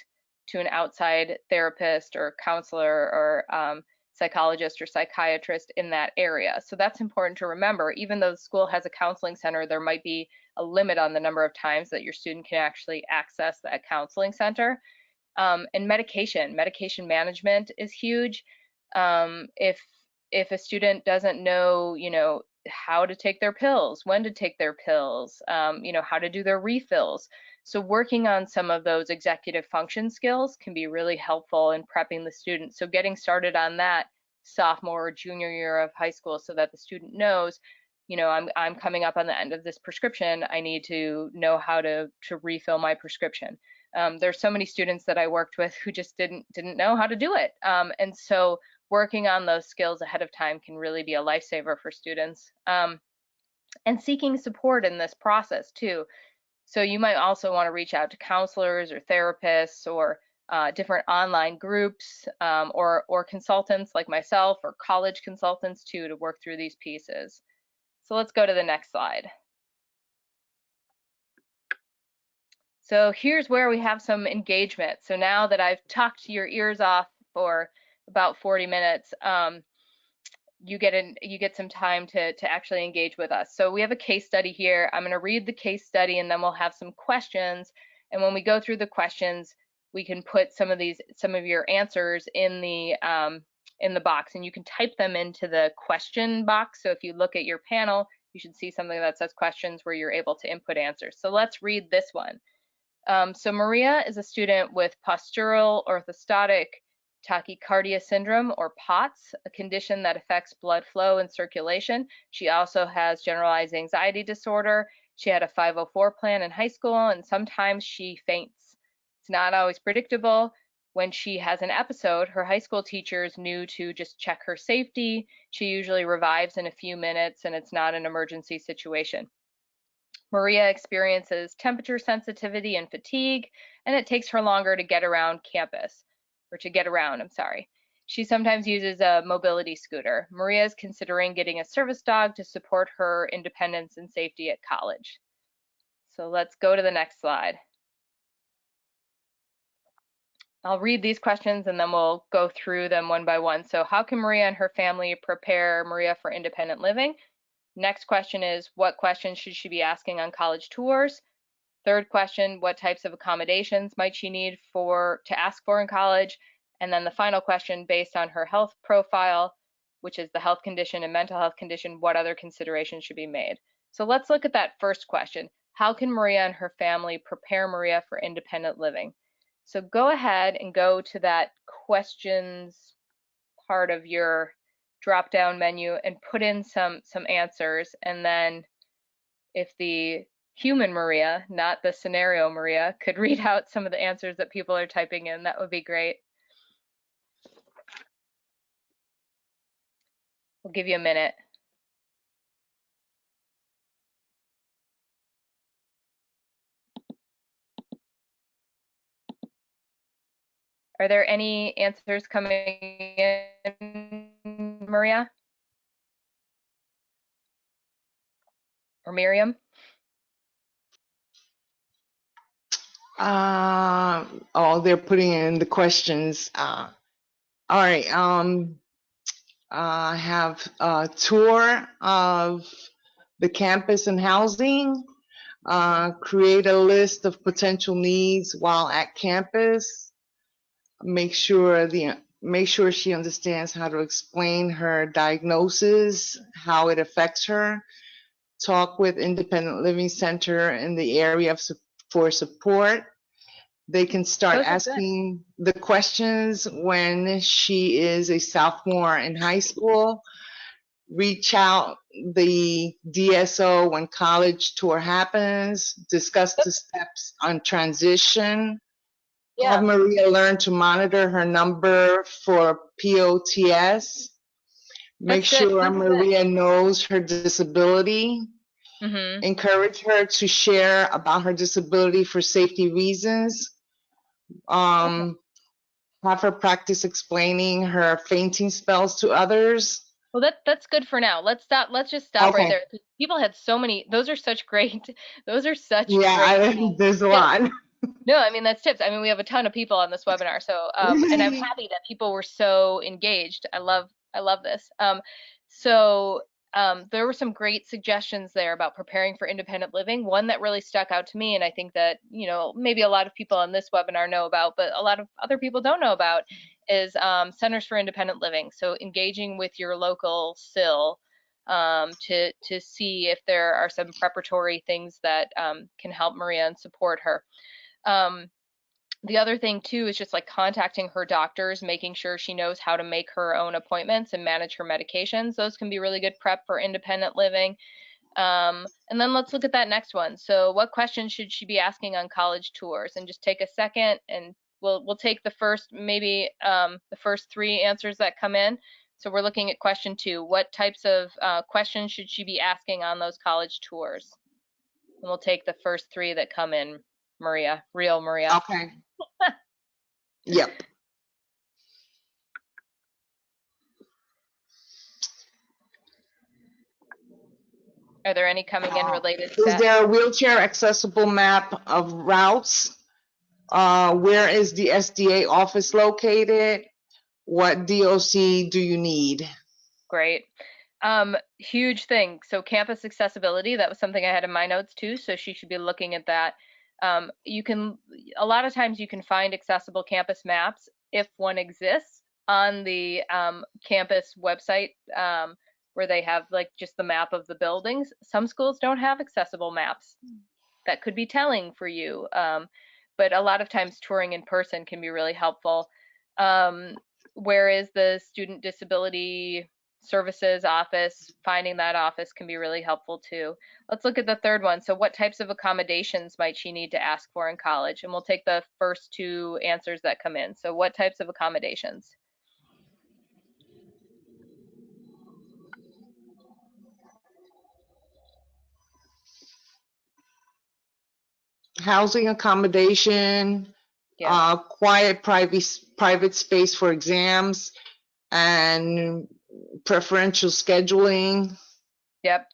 [SPEAKER 3] to an outside therapist or counselor or psychologist or psychiatrist in that area. So that's important to remember. Even though the school has a counseling center, there might be a limit on the number of times that your student can actually access that counseling center. And medication management is huge. If a student doesn't know, how to take their pills, when to take their pills, how to do their refills. So working on some of those executive function skills can be really helpful in prepping the student. So getting started on that sophomore or junior year of high school, so that the student knows, I'm coming up on the end of this prescription. I need to know how to refill my prescription. There's so many students that I worked with who just didn't know how to do it. And so working on those skills ahead of time can really be a lifesaver for students. And seeking support in this process too. So you might also want to reach out to counselors or therapists or different online groups, or consultants like myself, or college consultants too, to work through these pieces. So let's go to the next slide. So here's where we have some engagement. So now that I've talked your ears off for about 40 minutes, you get some time to actually engage with us. So we have a case study here. I'm going to read the case study, and then we'll have some questions. And when we go through the questions, we can put some of your answers in the box, and you can type them into the question box. So if you look at your panel, you should see something that says questions where you're able to input answers. So let's read this one. So Maria is a student with postural orthostatic tachycardia syndrome, or POTS, a condition that affects blood flow and circulation. She also has generalized anxiety disorder. She had a 504 plan in high school, and sometimes she faints. It's not always predictable. When she has an episode, her high school teachers knew to just check her safety. She usually revives in a few minutes, and it's not an emergency situation. Maria experiences temperature sensitivity and fatigue, and it takes her longer to get around campus, or to get around, I'm sorry. She sometimes uses a mobility scooter. Maria is considering getting a service dog to support her independence and safety at college. So let's go to the next slide. I'll read these questions and then we'll go through them one by one. So how can Maria and her family prepare Maria for independent living? Next question is, what questions should she be asking on college tours? Third question, what types of accommodations might she need to ask for in college? And then the final question, based on her health profile, which is the health condition and mental health condition, what other considerations should be made? So let's look at that first question. How can Maria and her family prepare Maria for independent living? So go ahead and go to that questions part of your drop-down menu and put in some answers, and then if the human Maria, not the scenario Maria, could read out some of the answers that people are typing in, that would be great. We'll give you a minute. Are there any answers coming in, Maria? Or Miriam?
[SPEAKER 4] They're putting in the questions. All right. I have a tour of the campus and housing. Create a list of potential needs while at campus. Make sure she understands how to explain her diagnosis, how it affects her. talk with Independent Living Center in the area for support. They can start
[SPEAKER 3] Those are good.
[SPEAKER 4] asking the questions when she is a sophomore in high school. Reach out the DSO when college tour happens. Discuss the steps on transition. Have
[SPEAKER 3] Yeah,
[SPEAKER 4] Maria learn to monitor her number for POTS. Make
[SPEAKER 3] that's good.
[SPEAKER 4] sure Maria knows her disability.
[SPEAKER 3] Mm-hmm.
[SPEAKER 4] Encourage her to share about her disability for safety reasons.
[SPEAKER 3] Okay.
[SPEAKER 4] Have her practice explaining her fainting spells to others.
[SPEAKER 3] Well, that's good for now. Let's stop. Let's just stop right
[SPEAKER 4] Okay.
[SPEAKER 3] there. People had so many. Those are such great. Those are such
[SPEAKER 4] Yeah,
[SPEAKER 3] great
[SPEAKER 4] there's a
[SPEAKER 3] tips.
[SPEAKER 4] lot.
[SPEAKER 3] No, I mean that's tips. I mean we have a ton of people on this webinar, so and I'm happy that people were so engaged. I love this. There were some great suggestions there about preparing for independent living. One that really stuck out to me, and I think that maybe a lot of people on this webinar know about, but a lot of other people don't know about, is Centers for Independent Living. So engaging with your local CIL to see if there are some preparatory things that can help Maria and support her. The other thing too is just like contacting her doctors, making sure she knows how to make her own appointments and manage her medications. Those can be really good prep for independent living. And then let's look at that next one. So what questions should she be asking on college tours? And just take a second and we'll take the first, maybe the first 3 answers that come in. So we're looking at question 2. What types of questions should she be asking on those college tours? And we'll take the first 3 that come in, Maria, real Maria.
[SPEAKER 4] Okay. Yep.
[SPEAKER 3] Are there any coming in related to
[SPEAKER 4] Is
[SPEAKER 3] that?
[SPEAKER 4] there a wheelchair accessible map of routes? Where is the SDA office located? What DOC do you need?
[SPEAKER 3] Great. Huge thing. So campus accessibility, that was something I had in my notes too, so she should be looking at that. A lot of times you can find accessible campus maps if one exists on the campus website, where they have like just the map of the buildings. Some schools don't have accessible maps. That could be telling for you. But a lot of times touring in person can be really helpful. Where is the student disability services office? Finding that office can be really helpful too. Let's look at the third one. So what types of accommodations might she need to ask for in college? And we'll take the first 2 answers that come in. So what types of accommodations?
[SPEAKER 4] Housing accommodation,
[SPEAKER 3] Yeah.
[SPEAKER 4] quiet private space for exams, and preferential scheduling.
[SPEAKER 3] Yep.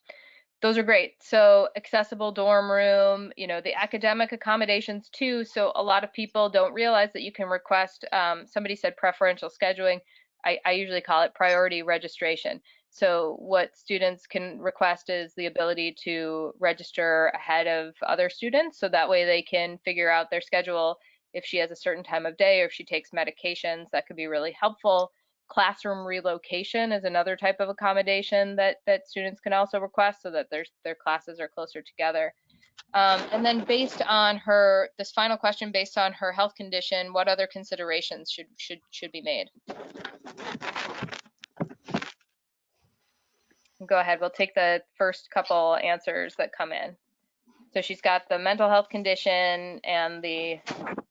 [SPEAKER 3] Those are great. So accessible dorm room, the academic accommodations too. So a lot of people don't realize that you can request, somebody said preferential scheduling. I usually call it priority registration. So what students can request is the ability to register ahead of other students. So that way they can figure out their schedule if she has a certain time of day or if she takes medications. That could be really helpful. Classroom relocation is another type of accommodation that students can also request so that their classes are closer together. And then based on this final question, based on her health condition, what other considerations should be made? Go ahead, we'll take the first couple answers that come in. So she's got the mental health condition and the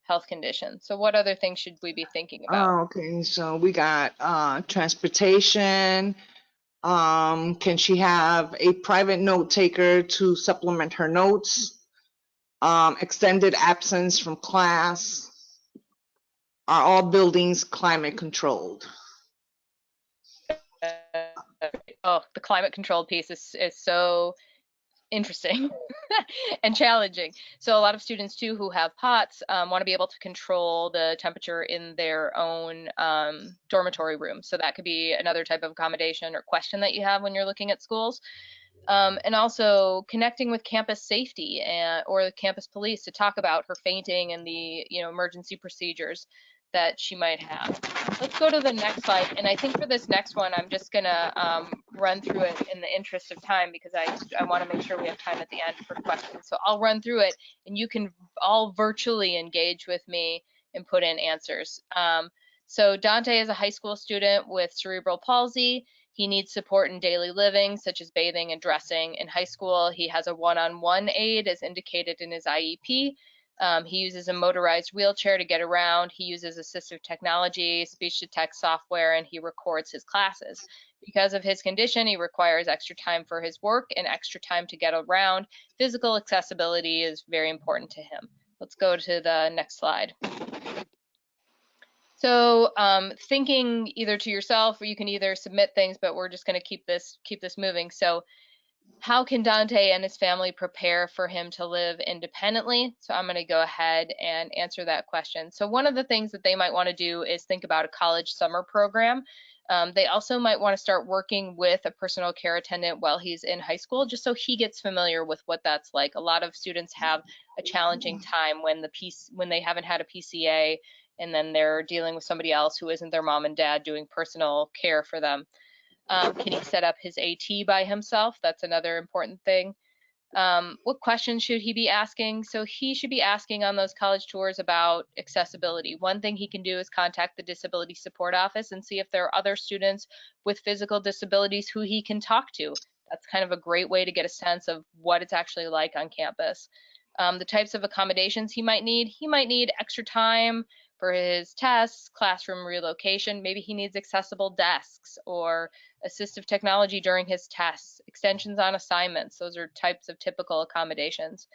[SPEAKER 3] health condition. So what other things should we be thinking about?
[SPEAKER 4] Okay, so we got transportation. Can she have a private note taker to supplement her notes? Extended absence from class. Are all buildings climate controlled?
[SPEAKER 3] Oh, the climate controlled piece is so interesting and challenging. So a lot of students too who have POTS want to be able to control the temperature in their own dormitory room. So that could be another type of accommodation or question that you have when you're looking at schools. And also connecting with campus safety or the campus police to talk about her fainting and the emergency procedures. that she might have. Let's go to the next slide. And I think for this next one, I'm just going to run through it in the interest of time, because I want to make sure we have time at the end for questions. So I'll run through it, and you can all virtually engage with me and put in answers. So Dante is a high school student with cerebral palsy. He needs support in daily living, such as bathing and dressing. In high school, he has a one-on-one aid as indicated in his IEP. He uses a motorized wheelchair to get around. He uses assistive technology, speech-to-text software, and he records his classes. Because of his condition, he requires extra time for his work and extra time to get around. Physical accessibility is very important to him. Let's go to the next slide. So thinking either to yourself, or you can either submit things, but we're just going to keep this moving. So how can Dante and his family prepare for him to live independently? So I'm going to go ahead and answer that question. So one of the things that they might want to do is think about a college summer program. They also might want to start working with a personal care attendant while he's in high school, just so he gets familiar with what that's like. A lot of students have a challenging time when they haven't had a PCA, and then they're dealing with somebody else who isn't their mom and dad doing personal care for them. Can he set up his AT by himself? That's another important thing. What questions should he be asking? So he should be asking on those college tours about accessibility. One thing he can do is contact the Disability Support Office and see if there are other students with physical disabilities who he can talk to. That's kind of a great way to get a sense of what it's actually like on campus. The types of accommodations he might need extra time for his tests, classroom relocation. Maybe he needs accessible desks or assistive technology during his tests, extensions on assignments. Those are types of typical accommodations.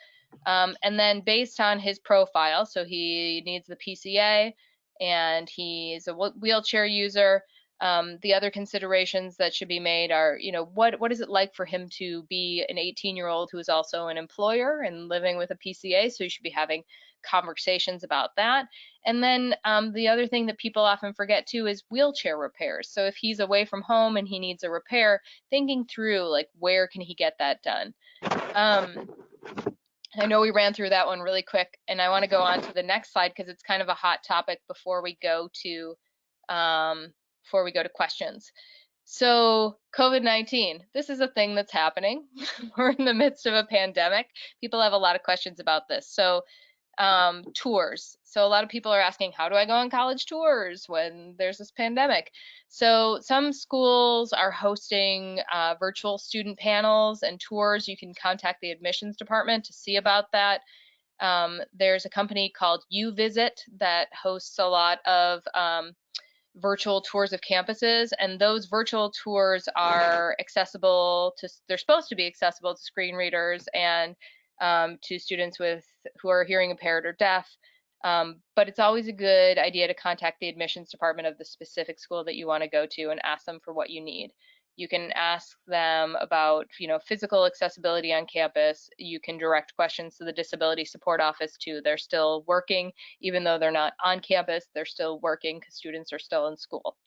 [SPEAKER 3] And then based on his profile, so he needs the PCA and he's a wheelchair user. The other considerations that should be made are, what is it like for him to be an 18-year-old who is also an employer and living with a PCA? So you should be having conversations about that. And then the other thing that people often forget too is wheelchair repairs. So if he's away from home and he needs a repair, thinking through like where can he get that done. I know we ran through that one really quick, and I want to go on to the next slide because it's kind of a hot topic before we go to questions. So COVID-19, this is a thing that's happening. We're in the midst of a pandemic. People have a lot of questions about this. So tours. So a lot of people are asking, how do I go on college tours when there's this pandemic? So some schools are hosting virtual student panels and tours. You can contact the admissions department to see about that. There's a company called UVisit that hosts a lot of virtual tours of campuses, and those virtual tours are accessible to, they're supposed to be accessible to screen readers and to students who are hearing impaired or deaf. But it's always a good idea to contact the admissions department of the specific school that you want to go to and ask them for what you need. You can ask them about, physical accessibility on campus. You can direct questions to the Disability Support Office too. They're still working, even though they're not on campus, they're still working because students are still in school.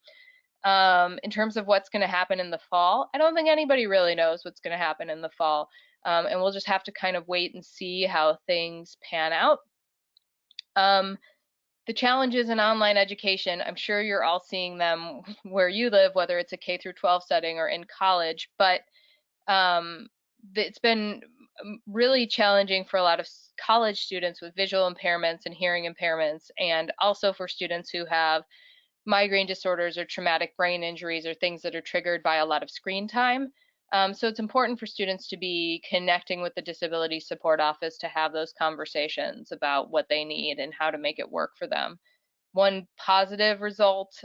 [SPEAKER 3] In terms of what's going to happen in the fall, I don't think anybody really knows what's going to happen in the fall. And we'll just have to kind of wait and see how things pan out. The challenges in online education, I'm sure you're all seeing them where you live, whether it's a K through 12 setting or in college, but it's been really challenging for a lot of college students with visual impairments and hearing impairments, and also for students who have migraine disorders or traumatic brain injuries or things that are triggered by a lot of screen time. So it's important for students to be connecting with the Disability Support Office to have those conversations about what they need and how to make it work for them. One positive result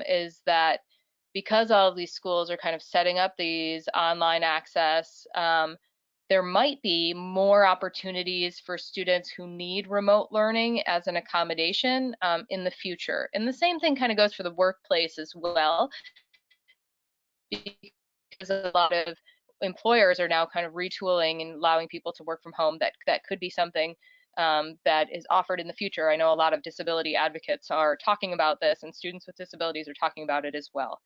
[SPEAKER 3] is that because all of these schools are kind of setting up these online access, there might be more opportunities for students who need remote learning as an accommodation in the future. And the same thing kind of goes for the workplace as well, because a lot of employers are now kind of retooling and allowing people to work from home. That could be something that is offered in the future. I know a lot of disability advocates are talking about this, and students with disabilities are talking about it as well.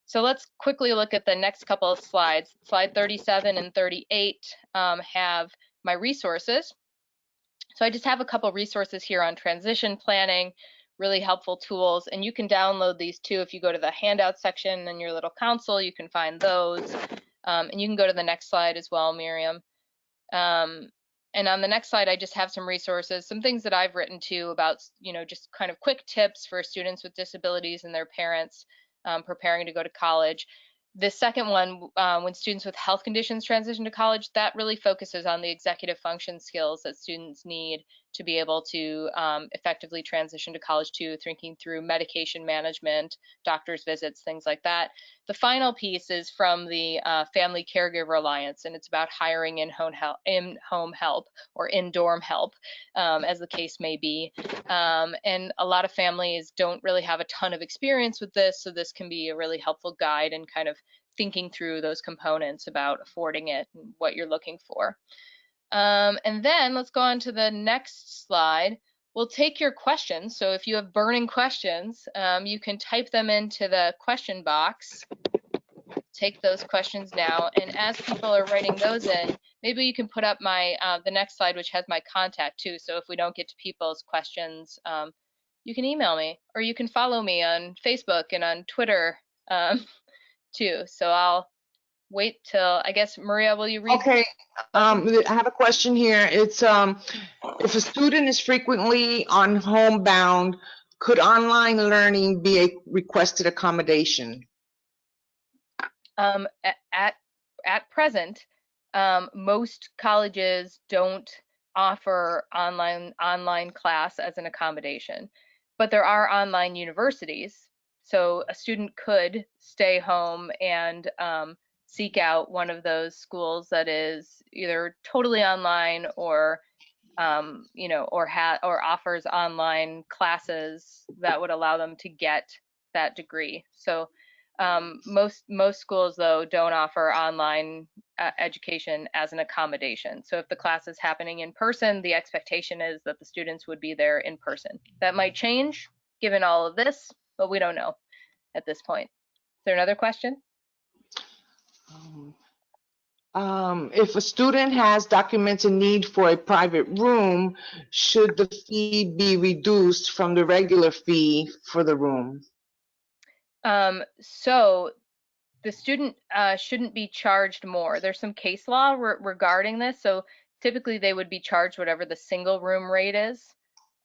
[SPEAKER 3] So let's quickly look at the next couple of slides. Slide 37 and 38 have my resources. So I just have a couple resources here on transition planning, really helpful tools. And you can download these too. If you go to the handout section in your little console, you can find those. And you can go to the next slide as well, Miriam. And on the next slide, I just have some resources, some things that I've written too about, just kind of quick tips for students with disabilities and their parents preparing to go to college. The second one, when students with health conditions transition to college, that really focuses on the executive function skills that students need to be able to effectively transition to college too, thinking through medication management, doctor's visits, things like that. The final piece is from the Family Caregiver Alliance, and it's about hiring in-home help or in-dorm help, as the case may be. And a lot of families don't really have a ton of experience with this, so this can be a really helpful guide in kind of thinking through those components about affording it and what you're looking for. And then let's go on to the next slide. We'll take your questions. So if you have burning questions, you can type them into the question box. Take those questions now. And as people are writing those in, maybe you can put up my the next slide, which has my contact too. So if we don't get to people's questions, you can email me, or you can follow me on Facebook and on Twitter too. So I'll wait till, I guess, Maria, will you read?
[SPEAKER 4] Okay, I have a question here. It's if a student is frequently on homebound, could online learning be a requested accommodation?
[SPEAKER 3] At present, most colleges don't offer online class as an accommodation, but there are online universities. So a student could stay home and seek out one of those schools that is either totally online or or offers online classes that would allow them to get that degree. So most schools though don't offer online education as an accommodation. So if the class is happening in person, the expectation is that the students would be there in person. That might change given all of this, but we don't know at this point. Is there another question?
[SPEAKER 4] If a student has documented need for a private room, should the fee be reduced from the regular fee for the room?
[SPEAKER 3] So the student shouldn't be charged more. There's some case law regarding this. So typically they would be charged whatever the single room rate is.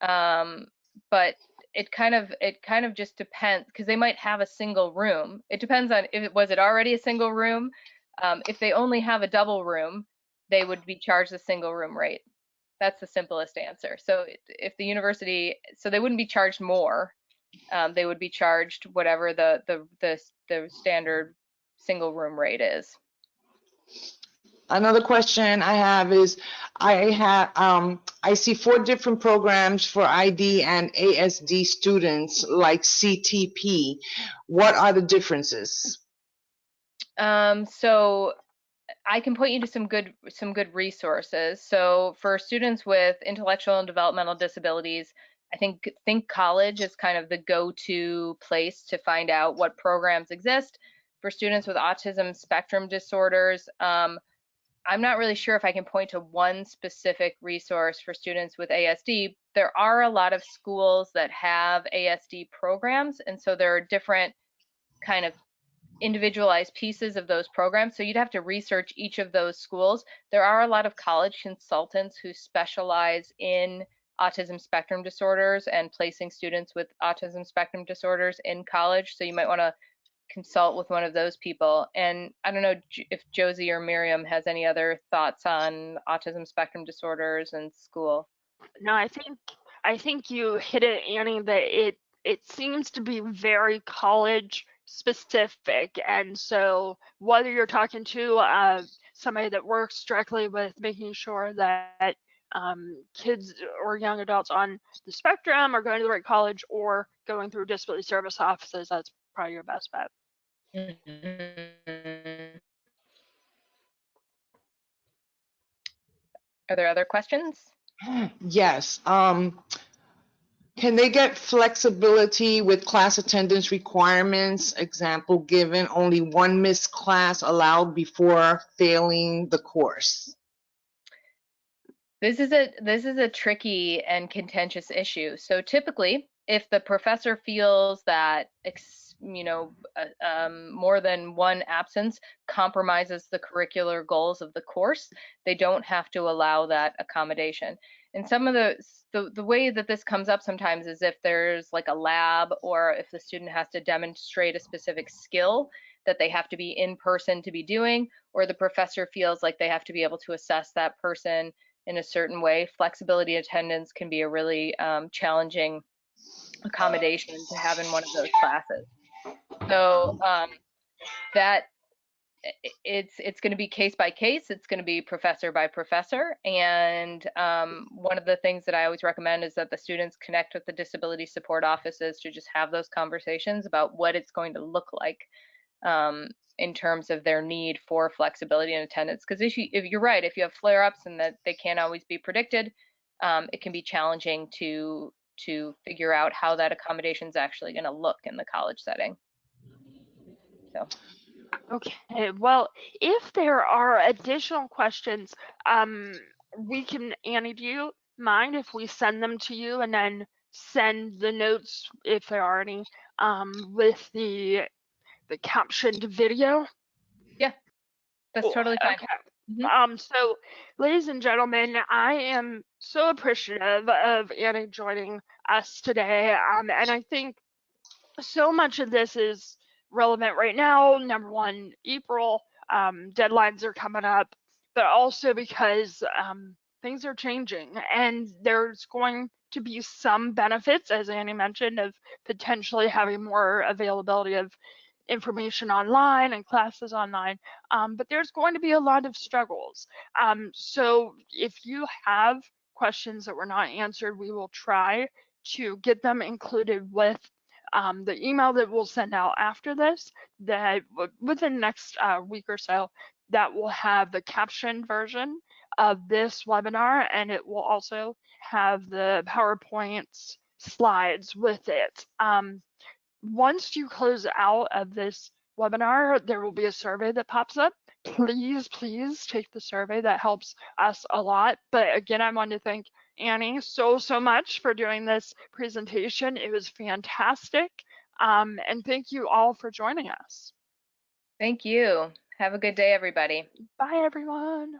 [SPEAKER 3] But it kind of just depends, because they might have a single room. It depends on if was it already a single room. If they only have a double room, they would be charged the single room rate. That's the simplest answer. So if the university, so they wouldn't be charged more. They would be charged whatever the standard single room rate is.
[SPEAKER 4] Another question I have is, I see 4 different programs for ID and ASD students, like CTP. What are the differences?
[SPEAKER 3] So I can point you to some good resources. So for students with intellectual and developmental disabilities, I think College is kind of the go-to place to find out what programs exist. For students with autism spectrum disorders, I'm not really sure if I can point to one specific resource for students with ASD. There are a lot of schools that have ASD programs, and so there are different kind of individualized pieces of those programs. So you'd have to research each of those schools. There are a lot of college consultants who specialize in autism spectrum disorders and placing students with autism spectrum disorders in college. So you might want to consult with one of those people. And I don't know if Josie or Miriam has any other thoughts on autism spectrum disorders and school.
[SPEAKER 2] No, I think you hit it, Annie, that it seems to be very college specific. And so whether you're talking to somebody that works directly with making sure that kids or young adults on the spectrum are going to the right college, or going through disability service offices, that's probably your best bet.
[SPEAKER 3] Are there other questions?
[SPEAKER 4] Yes. Can they get flexibility with class attendance requirements? Example given, only 1 missed class allowed before failing the course.
[SPEAKER 3] This is a tricky and contentious issue. So typically, if the professor feels that more than one absence compromises the curricular goals of the course, they don't have to allow that accommodation. And some of the way that this comes up sometimes is if there's like a lab, or if the student has to demonstrate a specific skill that they have to be in person to be doing, or the professor feels like they have to be able to assess that person in a certain way. Flexibility attendance can be a really challenging accommodation to have in one of those classes. So that it's going to be case by case. It's going to be professor by professor. And one of the things that I always recommend is that the students connect with the disability support offices to just have those conversations about what it's going to look like in terms of their need for flexibility and attendance. Because if you're right, if you have flare-ups and that they can't always be predicted, it can be challenging to figure out how that accommodation is actually going to look in the college setting. So.
[SPEAKER 2] Okay, well, if there are additional questions, Annie, do you mind if we send them to you and then send the notes, if there are any, with the captioned video?
[SPEAKER 3] Yeah, that's totally fine.
[SPEAKER 2] Okay. So, ladies and gentlemen, I am so appreciative of Annie joining us today, and I think so much of this is relevant right now. Number one, April, deadlines are coming up, but also because things are changing, and there's going to be some benefits, as Annie mentioned, of potentially having more availability of information online and classes online, but there's going to be a lot of struggles. So if you have questions that were not answered, we will try to get them included with the email that we'll send out after this, that within the next week or so, that will have the captioned version of this webinar, and it will also have the PowerPoint slides with it. Once you close out of this webinar, there will be a survey that pops up. Please take the survey. That helps us a lot. But again, I want to thank Annie so much for doing this presentation. It was fantastic. And thank you all for joining us.
[SPEAKER 3] Thank you. Have a good day, everybody.
[SPEAKER 2] Bye, everyone.